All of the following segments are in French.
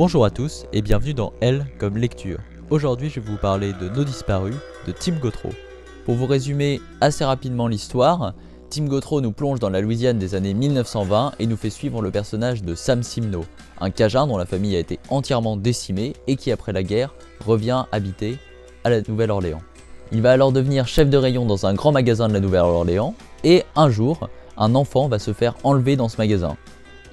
Bonjour à tous et bienvenue dans L comme lecture. Aujourd'hui je vais vous parler de Nos disparus de Tim Gauthreau. Pour vous résumer assez rapidement l'histoire, Tim Gauthreau nous plonge dans la Louisiane des années 1920 et nous fait suivre le personnage de Sam Simno, un Cajun dont la famille a été entièrement décimée et qui après la guerre revient habiter à la Nouvelle-Orléans. Il va alors devenir chef de rayon dans un grand magasin de la Nouvelle-Orléans et un jour, un enfant va se faire enlever dans ce magasin.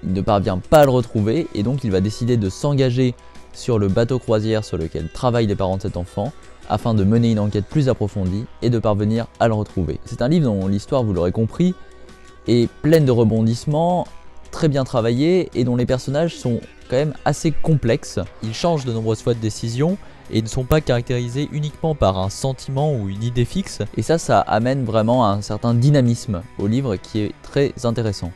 Il ne parvient pas à le retrouver et donc il va décider de s'engager sur le bateau croisière sur lequel travaillent les parents de cet enfant afin de mener une enquête plus approfondie et de parvenir à le retrouver. C'est un livre dont l'histoire, vous l'aurez compris, est pleine de rebondissements, très bien travaillé et dont les personnages sont quand même assez complexes. Ils changent de nombreuses fois de décision et ne sont pas caractérisés uniquement par un sentiment ou une idée fixe. Et ça amène vraiment un certain dynamisme au livre qui est très intéressant.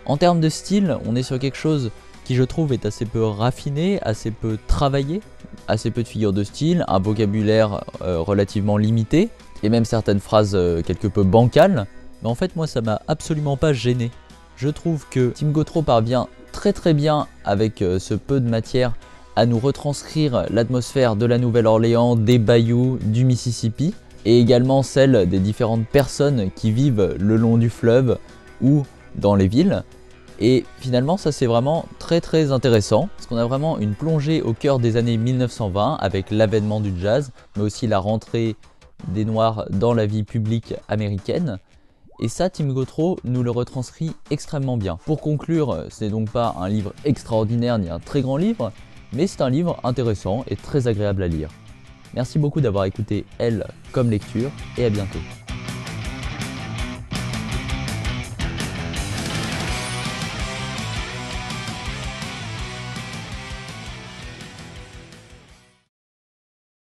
En termes de style, on est sur quelque chose qui je trouve est assez peu raffiné, assez peu travaillé, assez peu de figures de style, un vocabulaire relativement limité, et même certaines phrases quelque peu bancales, mais en fait moi ça m'a absolument pas gêné. Je trouve que Tim Gauthreau parvient très bien avec ce peu de matière à nous retranscrire l'atmosphère de la Nouvelle-Orléans, des bayous, du Mississippi, et également celle des différentes personnes qui vivent le long du fleuve ou dans les villes. Et finalement ça c'est vraiment très intéressant parce qu'on a vraiment une plongée au cœur des années 1920 avec l'avènement du jazz mais aussi la rentrée des Noirs dans la vie publique américaine et ça Tim Gauthreau nous le retranscrit extrêmement bien. Pour conclure, ce n'est donc pas un livre extraordinaire ni un très grand livre mais c'est un livre intéressant et très agréable à lire. Merci beaucoup d'avoir écouté L comme lecture et à bientôt.